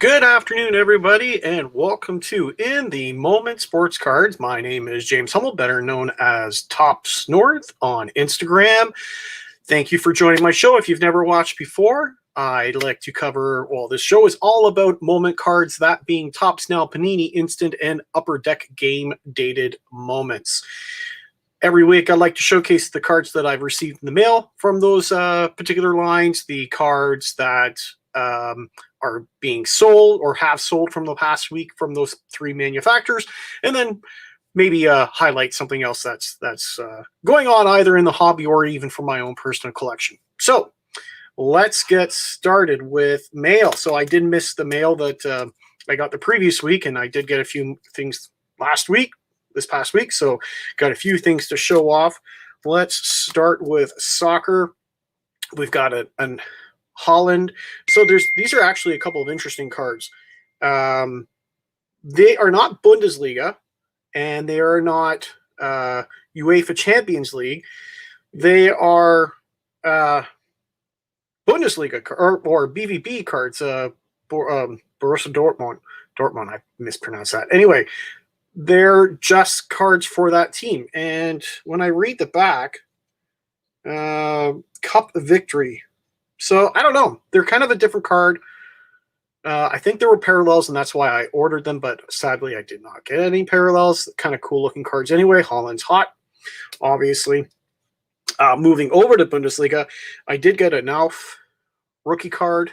Good afternoon, everybody, and welcome to In the Moment Sports Cards. My name is James Hummel, better known as Tops North on Instagram. Thank you for joining my show. If you've never watched before, I'd like to cover, this show is all about moment cards, that being Topps Now, Panini, Instant, and Upper Deck game dated moments. Every week, I like to showcase the cards that I've received in the mail from those particular lines, the cards that are being sold or have sold from the past week from those three manufacturers, and then maybe highlight something else that's going on either in the hobby or even for my own personal collection. So let's get started with mail. So I did miss the mail that I got the previous week, and I did get a few things this past week, so got a few things to show off. Let's start with soccer. We've got an Holland. So these are actually a couple of interesting cards. They are not Bundesliga, and they are not UEFA Champions League. They are Bundesliga or BVB cards. Borussia Dortmund. I mispronounced that. Anyway, they're just cards for that team. And when I read the back, Cup Victory. So I don't know. They're kind of a different card. I think there were parallels, and that's why I ordered them. But sadly, I did not get any parallels. Kind of cool looking cards anyway. Holland's hot, obviously. Moving over to Bundesliga, I did get a Nauf rookie card.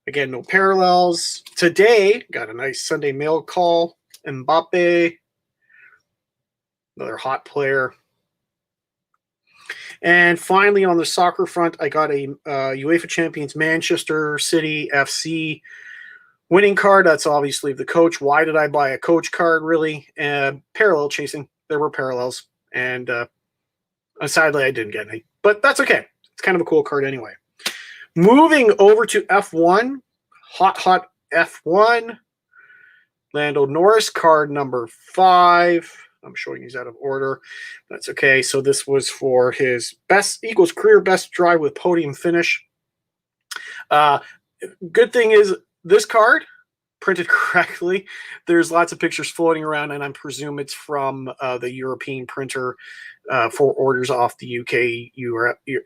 Again, no parallels. Today, got a nice Sunday mail call. Mbappe, another hot player. And finally, on the soccer front, I got a UEFA Champions Manchester City FC winning card. That's obviously the coach. Why did I buy a coach card, really? Parallel chasing. There were parallels. And sadly, I didn't get any. But that's okay. It's kind of a cool card anyway. Moving over to F1. Hot F1. Lando Norris, card number 5. I'm showing these out of order. That's okay. So this was for his best equals career best drive with podium finish. Good thing is this card printed correctly. There's lots of pictures floating around, and I presume it's from the European printer for orders off the UK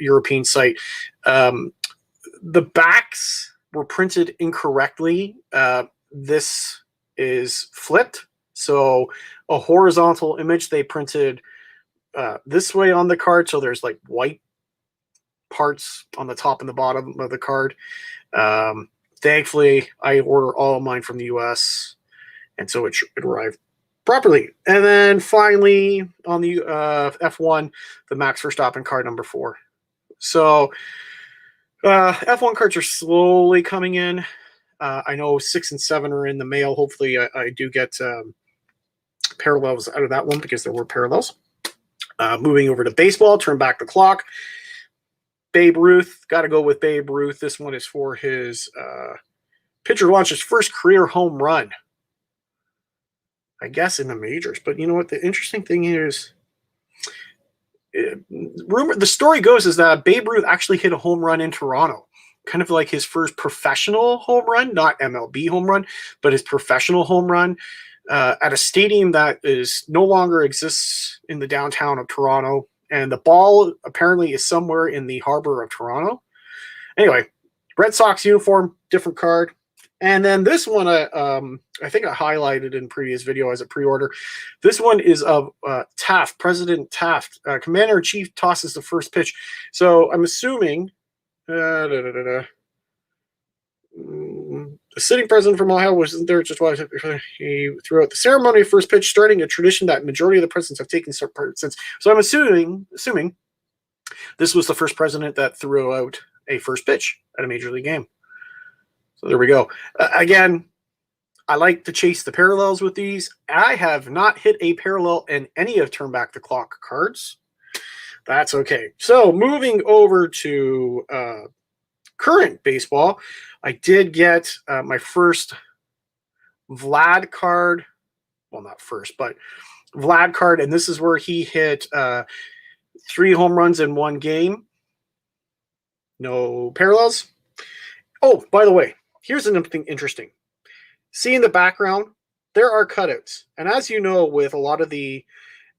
European site. The backs were printed incorrectly. This is flipped. So a horizontal image they printed this way on the card. So there's like white parts on the top and the bottom of the card. Thankfully, I order all of mine from the US, and so it arrived properly. And then finally on the F1, the Max Verstappen card number 4. So F1 cards are slowly coming in. I know 6 and 7 are in the mail. Hopefully I do get parallels out of that one because there were parallels. Moving over to baseball, turn back the clock. Babe Ruth, got to go with Babe Ruth. This one is for his pitcher launched his first career home run, I guess, in the majors. But you know what? The interesting thing is, the story goes is that Babe Ruth actually hit a home run in Toronto. Kind of like his first professional home run, not MLB home run, but his professional home run at a stadium that is no longer exists in the downtown of Toronto. And the ball apparently is somewhere in the harbor of Toronto. Anyway, Red Sox uniform, different card. And then this one, I think I highlighted in previous video as a pre-order. This one is of Taft, President Taft. Commander-in-Chief tosses the first pitch. So I'm assuming the sitting president from Ohio wasn't there just while he threw out the ceremony of first pitch, starting a tradition that majority of the presidents have taken part since. So I'm assuming this was the first president that threw out a first pitch at a major league game. So there we go. Again, I like to chase the parallels with these. I have not hit a parallel in any of Turn Back the Clock cards. That's okay. So moving over to current baseball, I did get my first Vlad card. Well, not first, but Vlad card. And this is where he hit 3 home runs in one game. No parallels. Oh, by the way, here's something interesting. See in the background, there are cutouts. And as you know, with a lot of the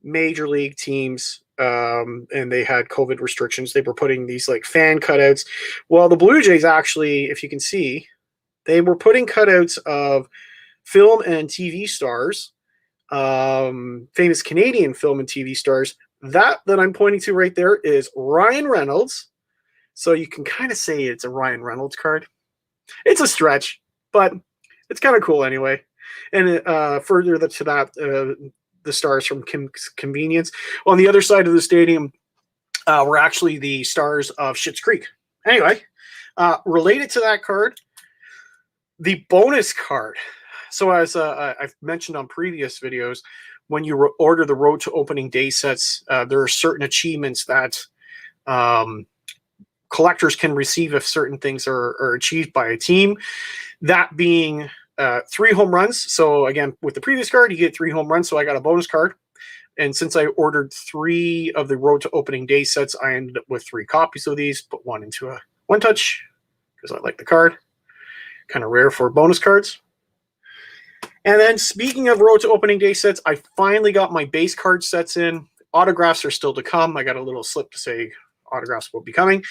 major league teams, and they had COVID restrictions, they were putting these like fan cutouts. Well, the Blue Jays actually, if you can see, they were putting cutouts of film and TV stars, famous Canadian film and TV stars. That I'm pointing to right there is Ryan Reynolds. So you can kind of say it's a Ryan Reynolds card. It's a stretch, but it's kind of cool anyway. And further to that, the stars from Kim's Convenience. On the other side of the stadium were actually the stars of Schitt's Creek. Anyway, related to that card, the bonus card. So as I've mentioned on previous videos, when you order the Road to Opening Day sets, there are certain achievements that collectors can receive if certain things are achieved by a team. That being 3 home runs. So again, with the previous card, you get 3 home runs. So I got a bonus card. And since I ordered 3 of the Road to Opening Day sets, I ended up with 3 copies of these, put one into a One Touch because I like the card. Kind of rare for bonus cards. And then speaking of Road to Opening Day sets, I finally got my base card sets in. Autographs are still to come. I got a little slip to say autographs will be coming.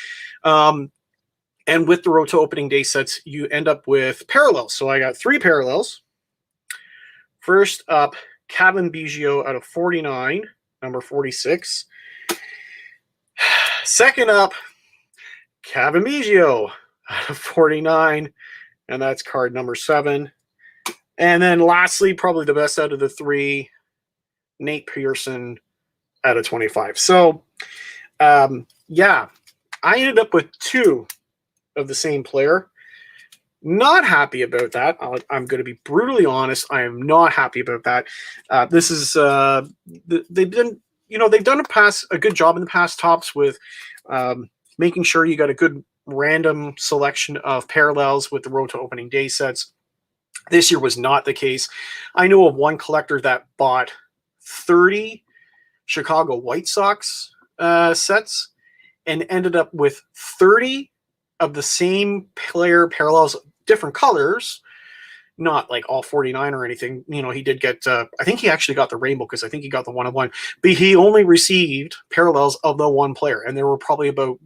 And with the Road to Opening Day sets, you end up with parallels. So I got 3 parallels. First up, Cavan Biggio out of 49, number 46. Second up, Cavan Biggio out of 49, and that's card number 7. And then lastly, probably the best out of the 3, Nate Pearson out of 25. So, yeah, I ended up with 2 of the same player. Not happy about that. I'm going to be brutally honest. I am not happy about that. This is they've done a good job in the past, Topps, with making sure you got a good random selection of parallels with the Road to Opening Day sets. This year was not the case. I know of one collector that bought 30 Chicago White Sox sets and ended up with 30 of the same player parallels, different colors, not like all 49 or anything. You know, he did get, I think he actually got the rainbow because I think he got the 1-of-1, but he only received parallels of the one player. And there were probably about,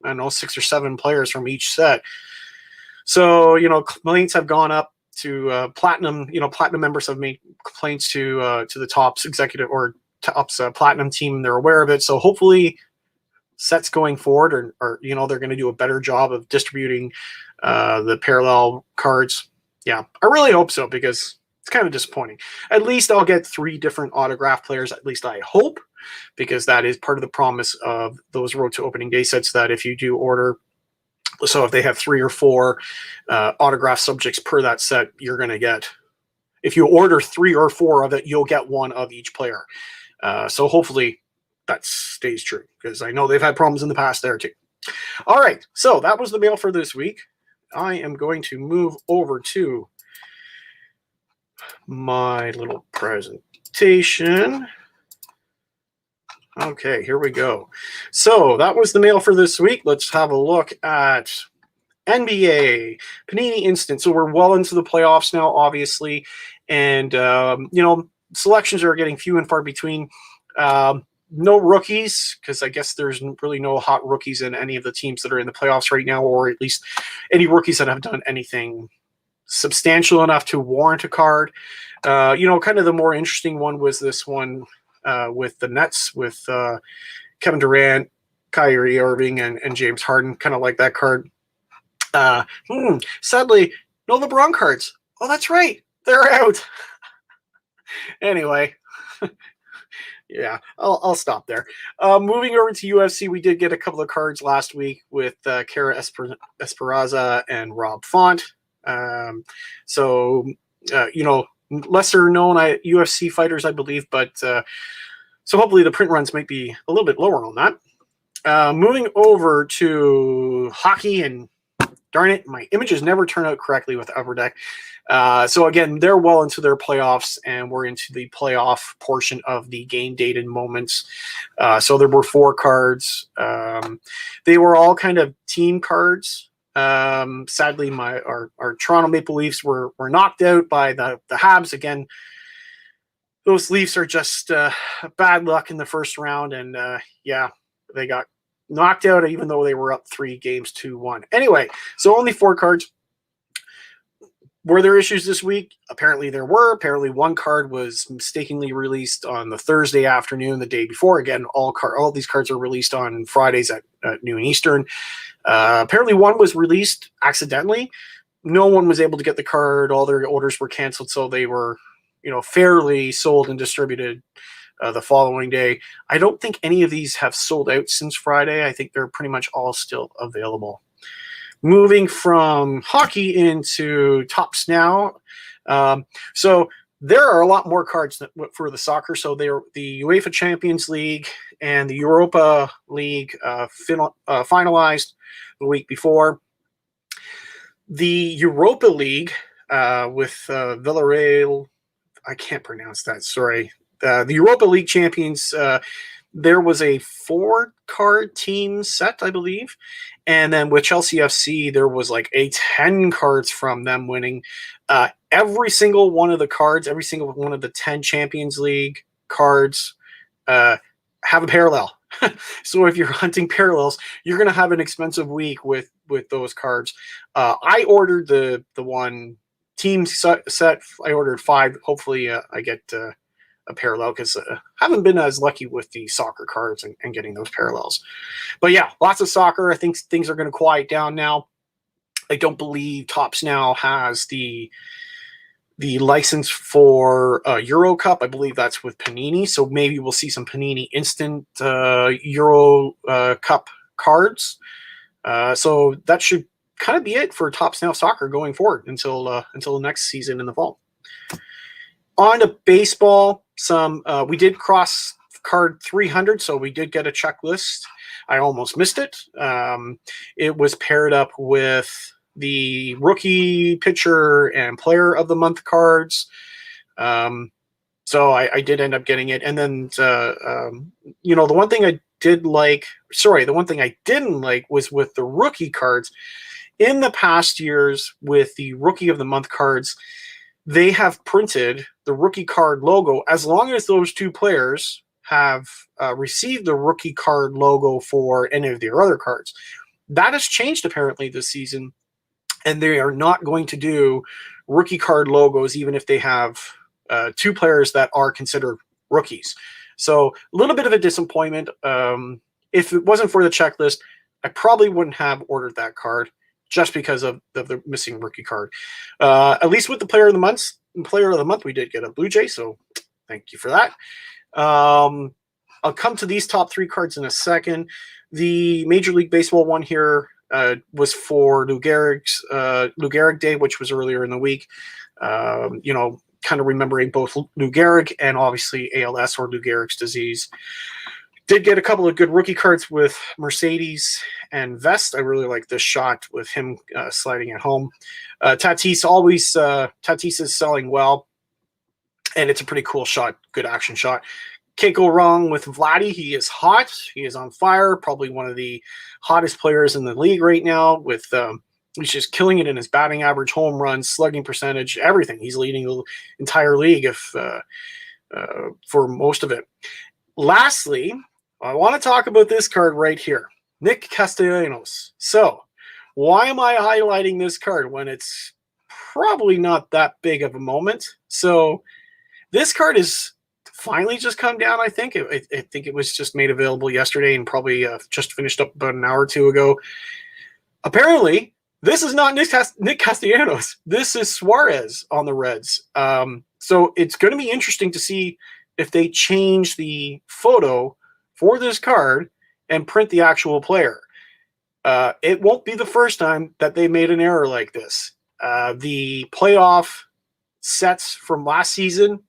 I don't know, 6 or 7 players from each set. So, you know, complaints have gone up to Platinum. You know, Platinum members have made complaints to the Topps executive or Topps Platinum team. They're aware of it. So hopefully sets going forward or you know, they're going to do a better job of distributing the parallel cards. Yeah, I really hope so, because it's kind of disappointing. At least I'll get 3 different autograph players, at least I hope, because that is part of the promise of those Road to Opening Day sets, that if you do order, so if they have 3 or 4 autograph subjects per that set, you're going to get, if you order 3 or 4 of it, you'll get 1 of each player. So hopefully that stays true, because I know they've had problems in the past there too. All right, so that was the mail for this week. I am going to move over to my little presentation. Okay, here we go. So that was the mail for this week. Let's have a look at NBA, Panini Instant. So we're well into the playoffs now, obviously. And, you know, selections are getting few and far between. No rookies, because I guess there's really no hot rookies in any of the teams that are in the playoffs right now, or at least any rookies that have done anything substantial enough to warrant a card. You know, kind of the more interesting one was this one with the Nets, with Kevin Durant, Kyrie Irving, and James Harden. Kind of like that card. Sadly, no LeBron cards. Oh, that's right. They're out. Anyway. Yeah, I'll stop there. Moving over to UFC, we did get a couple of cards last week with Kara Esperanza and Rob Font. So, you know, lesser known UFC fighters, I believe, but so hopefully the print runs might be a little bit lower on that. Moving over to hockey, and darn it, my images never turn out correctly with Upper Deck. So again, they're well into their playoffs, and we're into the playoff portion of the game dated moments. So there were 4 cards. They were all kind of team cards. Sadly, our Toronto Maple Leafs were knocked out by the Habs again. Those Leafs are just bad luck in the first round, and they got knocked out even though they were up 3-2-1. Anyway, so only 4 cards. Were there issues this week? Apparently there were. Apparently one card was mistakenly released on the Thursday afternoon, the day before. Again, all these cards are released on Fridays at noon Eastern. Apparently one was released accidentally. No one was able to get the card. All their orders were canceled, so they were, fairly sold and distributed the following day. I don't think any of these have sold out since Friday. I think they're pretty much all still available. Moving from hockey into Topps now. So there are a lot more cards for the soccer. So they're the UEFA Champions League and the Europa League finalized the week before. The Europa League with Villarreal, I can't pronounce that, sorry. The Europa League champions, there was a 4-card team set, I believe. And then with Chelsea FC, there was like 10 cards from them winning. Every single one of the cards, every single one of the 10 Champions League cards have a parallel. So if you're hunting parallels, you're going to have an expensive week with those cards. I ordered the one team set. I ordered 5. Hopefully I get a parallel because I haven't been as lucky with the soccer cards and getting those parallels. But yeah, lots of soccer. I think things are going to quiet down now. I don't believe Topps now has the license for Euro Cup. I believe that's with Panini. So maybe we'll see some Panini instant Euro Cup cards. So that should kind of be it for Topps Now Soccer going forward until the next season in the fall. On to baseball, we did cross card 300, so we did get a checklist. I almost missed it. It was paired up with the rookie, pitcher, and player of the month cards. So I did end up getting it. And then, the one thing I didn't like was with the rookie cards. In the past years with the rookie of the month cards, they have printed the rookie card logo as long as those 2 players have received the rookie card logo for any of their other cards. That has changed apparently this season, and they are not going to do rookie card logos even if they have 2 players that are considered rookies. So a little bit of a disappointment. If it wasn't for the checklist, I probably wouldn't have ordered that card just because of the missing rookie card. At least with the player of the month, we did get a Blue Jay, so thank you for that. I'll come to these top 3 cards in a second. The Major League Baseball one here was for Lou Gehrig Day, which was earlier in the week. Kind of remembering both Lou Gehrig and obviously ALS or Lou Gehrig's disease. Did get a couple of good rookie cards with Mercedes and Vest. I really like this shot with him sliding at home. Tatis is selling well, and it's a pretty cool shot, good action shot. Can't go wrong with Vladdy. He is hot. He is on fire. Probably one of the hottest players in the league right now. He's just killing it in his batting average, home runs, slugging percentage, everything. He's leading the entire league for most of it. Lastly, I want to talk about this card right here, Nick Castellanos. So why am I highlighting this card when it's probably not that big of a moment? So this card is finally just come down, I think. I think it was just made available yesterday and probably just finished up about an hour or 2 ago. Apparently, this is not Nick Castellanos. This is Suarez on the Reds. So it's going to be interesting to see if they change the photo for this card and print the actual player. It won't be the first time that they made an error like this. The playoff sets from last season,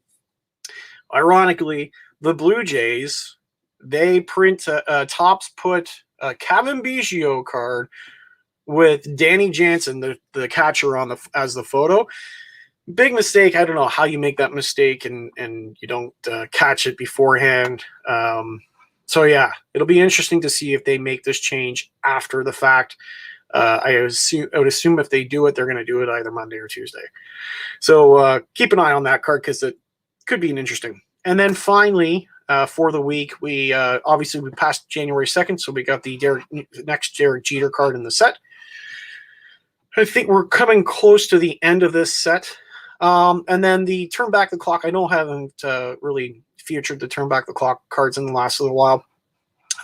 ironically, the Blue Jays, they print Topps put a Kevin Biggio card with Danny Jansen, the catcher, as the photo. Big mistake. I don't know how you make that mistake and you don't catch it beforehand. So yeah, it'll be interesting to see if they make this change after the fact. I would assume if they do it, they're going to do it either Monday or Tuesday. So keep an eye on that card because it could be an interesting. And then finally, for the week, we obviously we passed January 2nd, so we got the next Derek Jeter card in the set. I think we're coming close to the end of this set. And then the Turn Back the Clock. I know I haven't really featured the Turn Back the Clock cards in the last little while.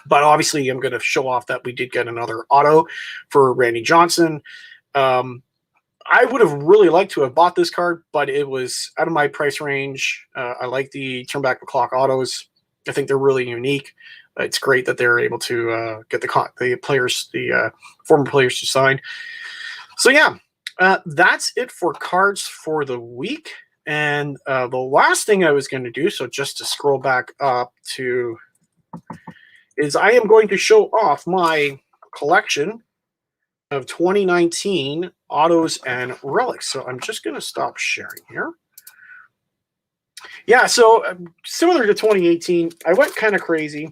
But obviously, I'm going to show off that we did get another auto for Randy Johnson. I would have really liked to have bought this card, but it was out of my price range. I like the Turn Back the Clock autos. I think they're really unique. It's great that they're able to get the players, the former players, to sign. So yeah, that's it for cards for the week. And the last thing I was going to do, so just to scroll back up to, is I am going to show off my collection of 2019 autos and relics. So I'm just going to stop sharing here. Yeah, so similar to 2018, I went kind of crazy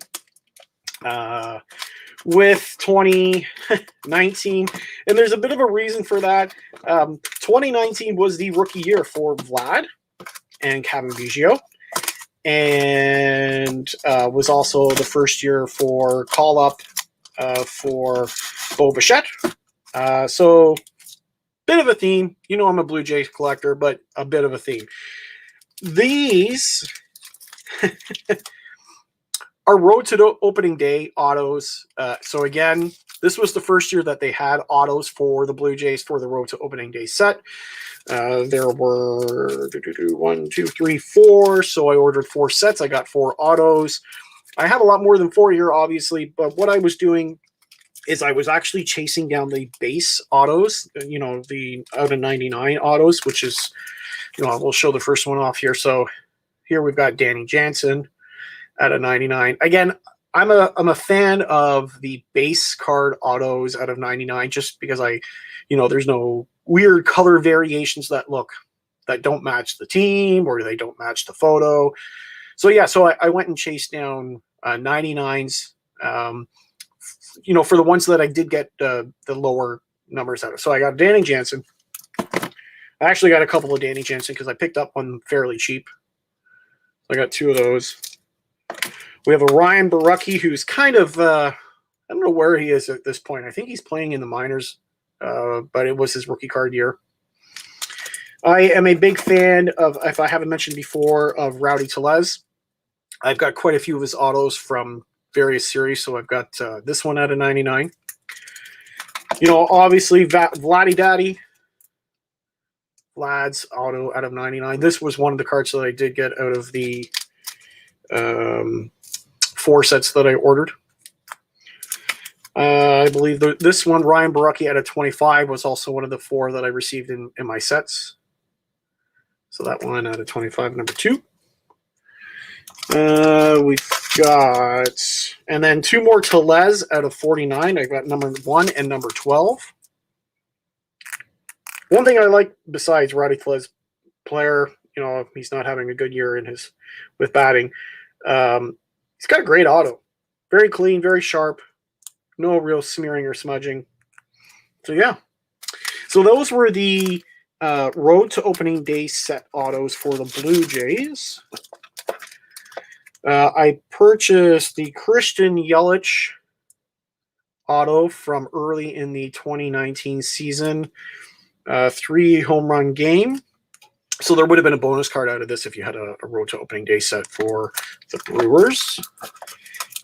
with 2019, and there's a bit of a reason for that. 2019 was the rookie year for Vlad and Kevin Biggio, and was also the first year for call-up for Bo Bichette. So bit of a theme. You know I'm a Blue Jays collector, but a bit of a theme. These are Road to Opening Day autos. So again, this was the first year that they had autos for the Blue Jays for the Road to Opening Day set. There were 1, 2, 3, 4. So I ordered 4 sets. I got 4 autos. I have a lot more than 4 here, obviously, but what I was doing is I was actually chasing down the base autos, you know, the out of 99 autos, which is, you know, we'll show the first one off here. So here we've got Danny Jansen out of 99. Again, I'm a fan of the base card autos out of 99 just because there's no weird color variations that don't match the team or they don't match the photo. So yeah, so I went and chased down 99s. For the ones that I did get the lower numbers out of. So I got Danny Jansen. I actually got a couple of Danny Jansen because I picked up one fairly cheap. I got 2 of those. We have a Ryan Borucki who's kind of, I don't know where he is at this point. I think he's playing in the minors, but it was his rookie card year. I am a big fan of, if I haven't mentioned before, of Rowdy Tellez. I've got quite a few of his autos from various series, so I've got this one out of 99. Obviously, Vladdy Daddy. Vlad's auto out of 99. This was one of the cards that I did get out of the 4 sets that I ordered. I believe this one, Ryan Borucki out of 25, was also one of the 4 that I received in my sets. So that one out of 25, number 2. We've got, and then 2 more Tellez out of 49. I've got number 1 and number 12. One thing I like besides Rowdy Tellez, player, he's not having a good year with batting. He's got a great auto. Very clean, very sharp. No real smearing or smudging. So yeah. So those were the Road to Opening Day set autos for the Blue Jays. I purchased the Christian Yelich auto from early in the 2019 season. 3 home run game. So there would have been a bonus card out of this if you had a Road to Opening Day set for the Brewers.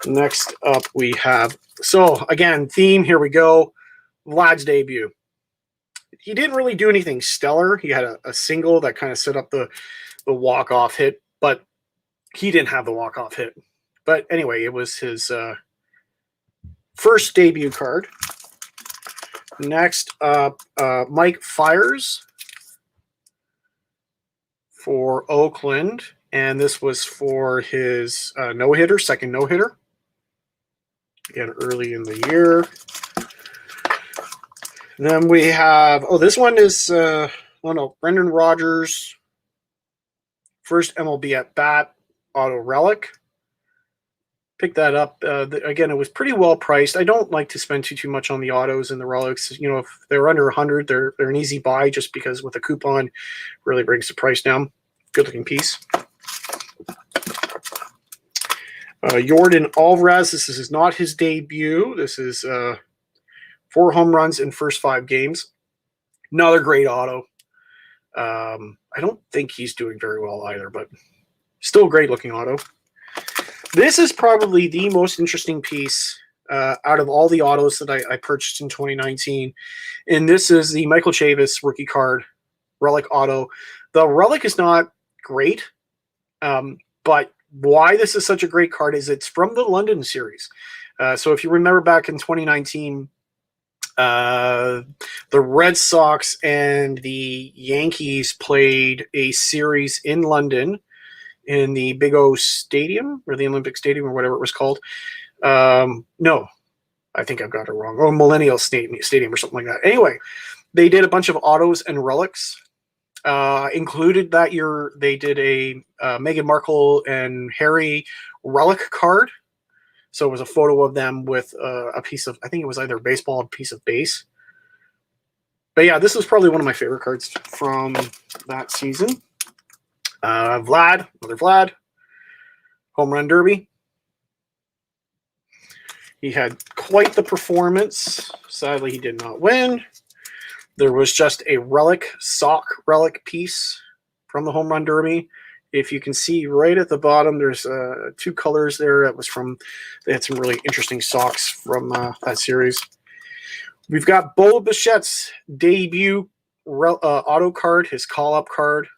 Next up we have, so again, theme, here we go. Vlad's debut. He didn't really do anything stellar. He had a single that kind of set up the walk-off hit, but he didn't have the walk-off hit. But anyway, it was his first debut card. Next up, Mike Fiers for Oakland, and this was for his no-hitter, second no-hitter. Again, early in the year. Then we have, this one is, Brendan Rodgers, first MLB at bat, auto relic. pick that up. Again, it was pretty well priced. I don't like to spend too much on the autos and the relics. You know, if they're under 100, they're an easy buy just because with a coupon really brings the price down. Good looking piece. Jordan Alvarez. This is not his debut. This is 4 home runs in first 5 games. Another great auto. I don't think he's doing very well either, but still a great looking auto. This is probably the most interesting piece out of all the autos that I purchased in 2019. And this is the Michael Chavis rookie card relic auto. The relic is not great, but why this is such a great card is it's from the London series. So if you remember back in 2019, the Red Sox and the Yankees played a series in London in the Big O Stadium or the Olympic Stadium or whatever it was called. No, I think I've got it wrong. Oh, Millennial Stadium or something like that. Anyway, they did a bunch of autos and relics. Included that year, they did a Meghan Markle and Harry relic card. So it was a photo of them with a piece of, I think it was either baseball or a piece of base. But yeah, this was probably one of my favorite cards from that season. Vlad, another Vlad, home run derby. He had quite the performance. Sadly, he did not win. There was just a relic, sock relic piece from the home run derby. If you can see right at the bottom, there's 2 colors there. That was from, they had some really interesting socks from that series. We've got Bo Bichette's debut auto card, his call-up card.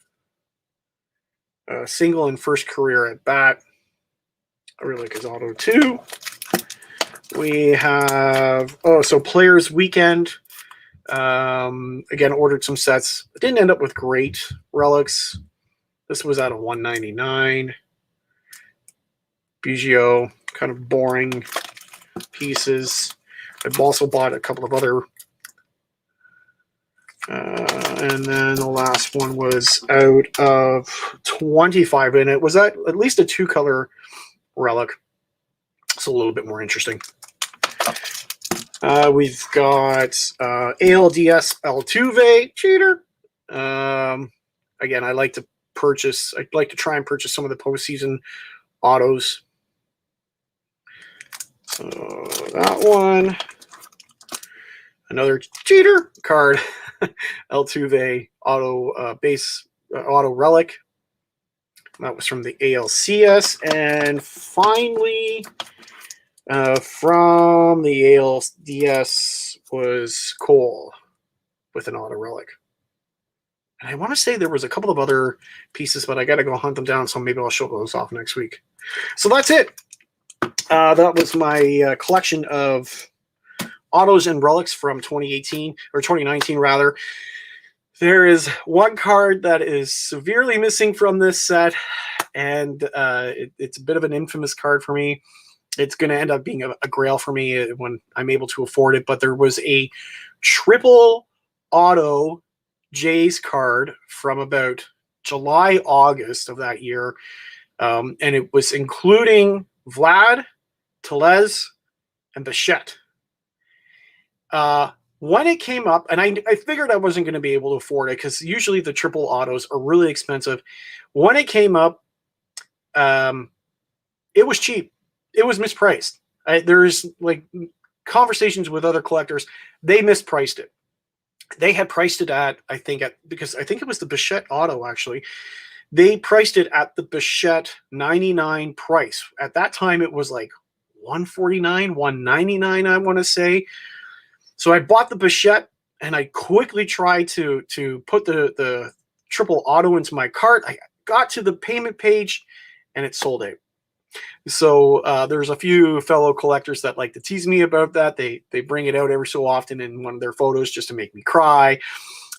Single and first career at bat. I really like his auto too. We have, so Players Weekend. Again, ordered some sets. It didn't end up with great relics. This was out of 199. Biggio, kind of boring pieces. I've also bought a couple of other. And then the last one was out of 25, and it was at least a 2-color relic. It's a little bit more interesting. We've got ALDS Altuve, cheater. Again, I'd like to try and purchase some of the postseason autos. So that one. Another cheater card. Altuve auto base auto relic. That was from the ALCS. And finally, from the ALDS was Cole with an auto relic. And I want to say there was a couple of other pieces, but I got to go hunt them down, so maybe I'll show those off next week. So that's it. That was my collection of autos and relics from 2018 or 2019 rather. There is one card that is severely missing from this set, and it's a bit of an infamous card for me. It's going to end up being a grail for me when I'm able to afford it, but there was a triple auto Jays card from about July, August of that year, and it was including Vlad, Tellez, and Bichette. When it came up, and I figured I wasn't going to be able to afford it because usually the triple autos are really expensive. When it came up, it was cheap. It was mispriced. There's like conversations with other collectors. They mispriced it. They had priced it at, because I think it was the Bichette auto actually. They priced it at the Bichette 99 price. At that time, it was like $149, $199, I want to say. So I bought the Bichette, and I quickly tried to put the triple auto into my cart. I got to the payment page, and it sold out. So there's a few fellow collectors that like to tease me about that. They bring it out every so often in one of their photos just to make me cry.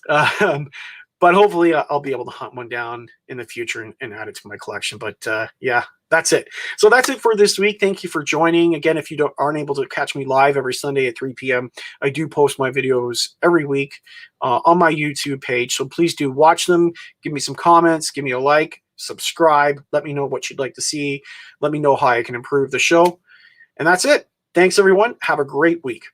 But hopefully I'll be able to hunt one down in the future and add it to my collection. But yeah, that's it. So that's it for this week. Thank you for joining. Again, if you aren't able to catch me live every Sunday at 3 p.m., I do post my videos every week on my YouTube page. So please do watch them. Give me some comments. Give me a like. subscribe. Let me know what you'd like to see. Let me know how I can improve the show. And that's it. Thanks, everyone. Have a great week.